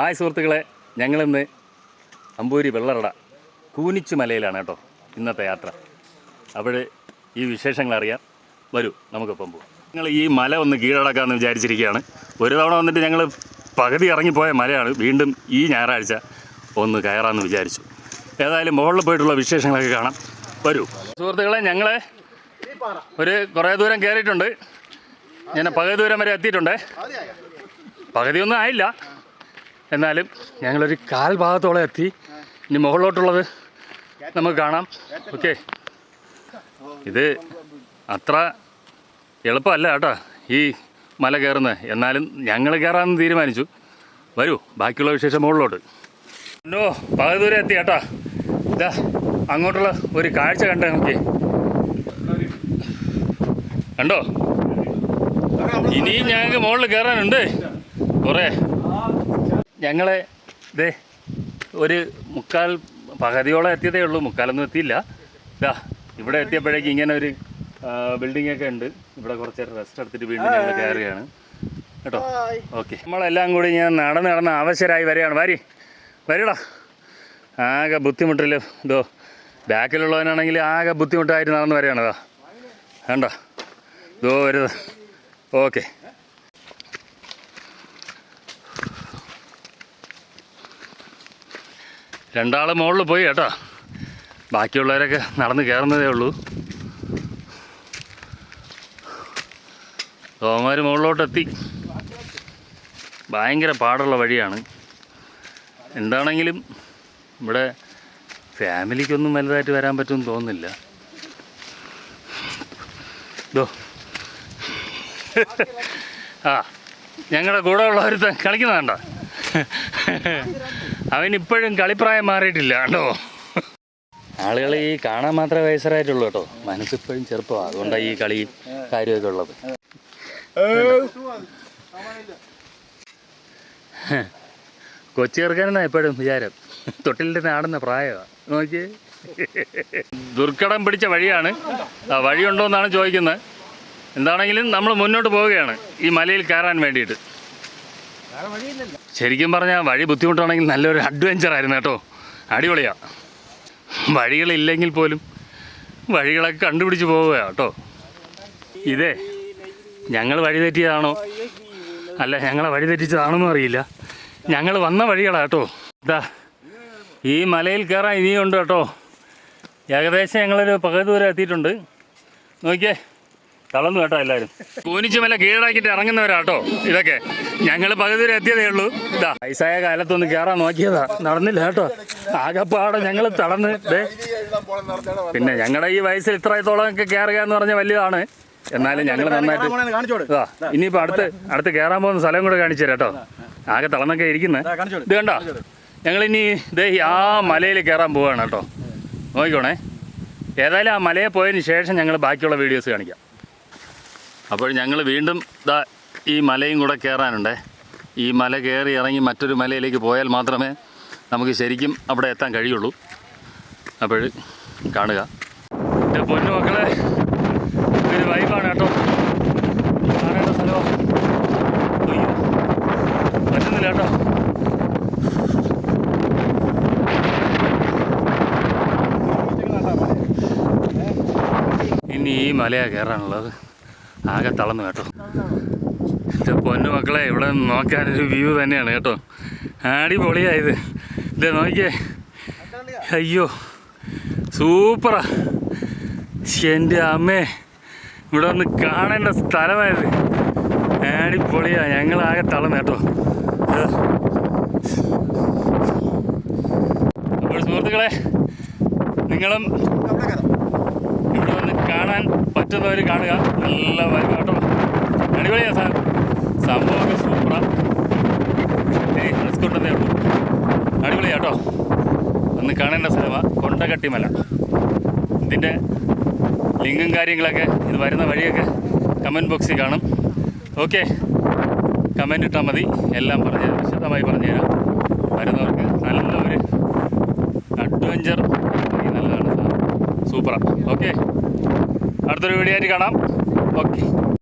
Hi സുഹൃത്തുക്കളെ, ഞങ്ങളിന്ന് അമ്പൂരി വെള്ളറട കൂനിച്ചു മലയിലാണ് കേട്ടോ ഇന്നത്തെ യാത്ര. അപ്പോൾ ഈ വിശേഷങ്ങൾ അറിയാൻ വരൂ, നമുക്കൊപ്പം പോകും. ഞങ്ങൾ ഈ മല ഒന്ന് കീഴടക്കാമെന്ന് വിചാരിച്ചിരിക്കുകയാണ്. ഒരു തവണ വന്നിട്ട് ഞങ്ങൾ പകുതി ഇറങ്ങിപ്പോയ മലയാണ്. വീണ്ടും ഈ ഞായറാഴ്ച ഒന്ന് കയറാമെന്ന് വിചാരിച്ചു. ഏതായാലും മുകളിൽ പോയിട്ടുള്ള വിശേഷങ്ങളൊക്കെ കാണാം, വരൂ സുഹൃത്തുക്കളെ. ഞങ്ങൾ കുറേ ദൂരം കയറിയിട്ടുണ്ട്. ഞാൻ പകുതി ദൂരം വരെ എത്തിയിട്ടുണ്ട്. പകുതിയൊന്നും ആയില്ല, എന്നാലും ഞങ്ങളൊരു കാൽ ഭാഗത്തോളം എത്തി. ഇനി മുകളിലോട്ടുള്ളത് നമുക്ക് കാണാം. ഓക്കെ, ഇത് അത്ര എളുപ്പമല്ല കേട്ടോ ഈ മല കയറുന്നത്. എന്നാലും ഞങ്ങൾ കയറാമെന്ന് തീരുമാനിച്ചു. വരൂ, ബാക്കിയുള്ള വിശേഷം മുകളിലോട്ട്. എന്നോ പകുതി ദൂരം എത്തി കേട്ടോ. ഇതാ അങ്ങോട്ടുള്ള ഒരു കാഴ്ച കണ്ടേ, നോക്കി കണ്ടോ? ഇനിയും ഞങ്ങൾക്ക് മുകളിൽ കയറാനുണ്ട് കുറേ. ഞങ്ങൾ ഇതേ ഒരു പകുതിയോളം എത്തിയതേ ഉള്ളൂ, മുക്കാലൊന്നും എത്തിയില്ല. ഇതാ ഇവിടെ എത്തിയപ്പോഴേക്കും ഇങ്ങനെ ഒരു ബിൽഡിങ്ങൊക്കെ ഉണ്ട്. ഇവിടെ കുറച്ച് റെസ്റ്റ് എടുത്തിട്ട് വീണ്ടും ഞങ്ങൾ കയറുകയാണ് കേട്ടോ. ഓക്കെ, നമ്മളെല്ലാം കൂടി ഞാൻ നടന്ന് ആവശ്യരായി വരികയാണ്. വരിടാ, ആകെ ബുദ്ധിമുട്ടില്ല. ഇതോ ബാക്കിലുള്ളവനാണെങ്കിൽ ആകെ ബുദ്ധിമുട്ടായിട്ട് നടന്ന് വരികയാണ്. അതാ വേണ്ട, ഇതോ വരുന്നത്. ഓക്കെ, രണ്ടാൾ മുകളിൽ പോയി കേട്ടോ. ബാക്കിയുള്ളവരൊക്കെ നടന്ന് കയറുന്നതേ ഉള്ളൂ. തോമാർ മുകളിലോട്ടെത്തി. ഭയങ്കര പാടുള്ള വഴിയാണ്. എന്താണെങ്കിലും ഇവിടെ ഫാമിലിക്കൊന്നും വലുതായിട്ട് വരാൻ പറ്റുമെന്ന് തോന്നുന്നില്ല. ഇതോ ഞങ്ങളുടെ കൂടെ ഉള്ളവർ കളിക്കുന്നതാണ്ട. അവനിപ്പോഴും കളിപ്രായം മാറിയിട്ടില്ല കേട്ടോ. ആളുകൾ ഈ കാണാൻ മാത്രമേ വയസ്സരായിട്ടുള്ളൂ കേട്ടോ. മനസ്സിപ്പോഴും ചെറുപ്പമാണ്, അതുകൊണ്ടാണ് ഈ കളി കാര്യമൊക്കെ ഉള്ളത്. കൊച്ചി ചേർക്കാനെന്നാ എപ്പോഴും വിചാരം. തൊട്ടിലിൻ്റെ നാടുന്ന പ്രായമാണ് നോക്കിയേ. ദുർഘടം പിടിച്ച വഴിയാണ്. വഴിയുണ്ടോയെന്നാണ് ചോദിക്കുന്നത്. എന്താണെങ്കിലും നമ്മൾ മുന്നോട്ട് പോവുകയാണ് ഈ മലയിൽ കയറാൻ വേണ്ടിയിട്ട്. ശരിക്കും പറഞ്ഞാൽ വഴി ബുദ്ധിമുട്ടാണെങ്കിൽ നല്ലൊരു അഡ്വഞ്ചറായിരുന്നു കേട്ടോ. അടിപൊളിയാണ്. വഴികളില്ലെങ്കിൽ പോലും വഴികളൊക്കെ കണ്ടുപിടിച്ച് പോവുക കേട്ടോ. ഇതേ ഞങ്ങൾ വഴി തെറ്റിയതാണോ അല്ല ഞങ്ങളെ വഴി തെറ്റിച്ചതാണെന്നും അറിയില്ല. ഞങ്ങൾ വന്ന വഴികളാണ് കേട്ടോ. ഇതാ ഈ മലയിൽ കയറാൻ ഇനിയുണ്ട് കേട്ടോ. ഏകദേശം ഞങ്ങളൊരു പകുതി ദൂരം എത്തിയിട്ടുണ്ട്. നോക്കിയേ, തളർന്നു കേട്ടോ എല്ലാവരും. കൂനിച്ചു മല കീഴടക്കിയിട്ട് ഇറങ്ങുന്നവരാട്ടോ ഇതൊക്കെ. ഞങ്ങൾ പകുതി വരെ എത്തിയതേ ഉള്ളൂ. ഇതാ വയസ്സായ കാലത്തൊന്ന് കയറാൻ നോക്കിയതാ, നടന്നില്ല കേട്ടോ. ആകെപ്പാടെ ഞങ്ങൾ തളർന്ന്. പിന്നെ ഞങ്ങളുടെ ഈ വയസ്സിൽ ഇത്രത്തോളം ഒക്കെ കയറുക എന്ന് പറഞ്ഞാൽ വലിയതാണ്. എന്നാലും ഞങ്ങൾ നന്നായിട്ട് ഇനിയിപ്പോൾ അടുത്ത് കയറാൻ പോകുന്ന സ്ഥലം കൂടെ കാണിച്ചു തരാം കേട്ടോ. ആകെ തളർന്നൊക്കെ ഇരിക്കുന്നത്. ഇത് കണ്ടോ, ഞങ്ങളിനി ഇതേ ആ മലയിൽ കയറാൻ പോവുകയാണ് കേട്ടോ. നോക്കിക്കോണേ. ഏതായാലും ആ മലയിൽ പോയതിന് ശേഷം ഞങ്ങൾ ബാക്കിയുള്ള വീഡിയോസ് കാണിക്കാം. അപ്പോൾ ഞങ്ങൾ വീണ്ടും ഇതാ ഈ മലയും കൂടെ കയറാനുണ്ട്. ഈ മല കയറി ഇറങ്ങി മറ്റൊരു മലയിലേക്ക് പോയാൽ മാത്രമേ നമുക്ക് ശരിക്കും അവിടെ എത്താൻ കഴിയുള്ളൂ. അപ്പോൾ കാണുക. എൻ്റെ പൊന്നു മക്കളെ, ഒരു വൈബാണ് കേട്ടോ. കാണേണ്ട സ്ഥലമോ പറ്റുന്നില്ല കേട്ടോ. ഇനി ഈ മലയാണ് കയറാനുള്ളത്. ആകെ തളർന്നു കേട്ടോ. എൻ്റെ പൊന്നു മക്കളെ, ഇവിടെ നോക്കാനൊരു വ്യൂ തന്നെയാണ് കേട്ടോ. അടിപൊളിയായത്. ഇതേ നോക്കിയേ, അയ്യോ സൂപ്പറാ. എൻ്റെ അമ്മേ, ഇവിടെ ഒന്ന് കാണേണ്ട സ്ഥലമായത്. അടിപൊളിയാണ്. ഞങ്ങളാകെ തളർന്നു കേട്ടോ. അപ്പോൾ സുഹൃത്തുക്കളെ, നിങ്ങളും ഇവിടെ വന്ന് കാണാൻ പറ്റുന്നവർ കാണുക. നല്ല വൈബ് കേട്ടോ. അടിപൊളിയാണ് സംഭവമൊക്കെ സൂപ്പറാണ്. റിസ്ക് ഉണ്ടെന്നേ ഉള്ളൂ. അടിപൊളിയാണ് കേട്ടോ. ഒന്ന് കാണേണ്ട സ്ഥലമാണ് കൊണ്ടകട്ടിമല. ഇതിൻ്റെ ലിങ്കും കാര്യങ്ങളൊക്കെ ഇത് വരുന്ന വഴിയൊക്കെ കമൻറ്റ് ബോക്സിൽ കാണും. ഓക്കെ, കമൻറ്റ് ഇട്ടാൽ മതി. എല്ലാം പറഞ്ഞുതരാം, വിശദമായി പറഞ്ഞുതരാം. വരുന്നവർക്ക് നല്ലൊരു അഡ്വഞ്ചർ നല്ലതാണ്, സൂപ്പറാണ്. ഓക്കെ, അടുത്തൊരു വീഡിയോ ആയിട്ട് കാണാം. ഓക്കെ.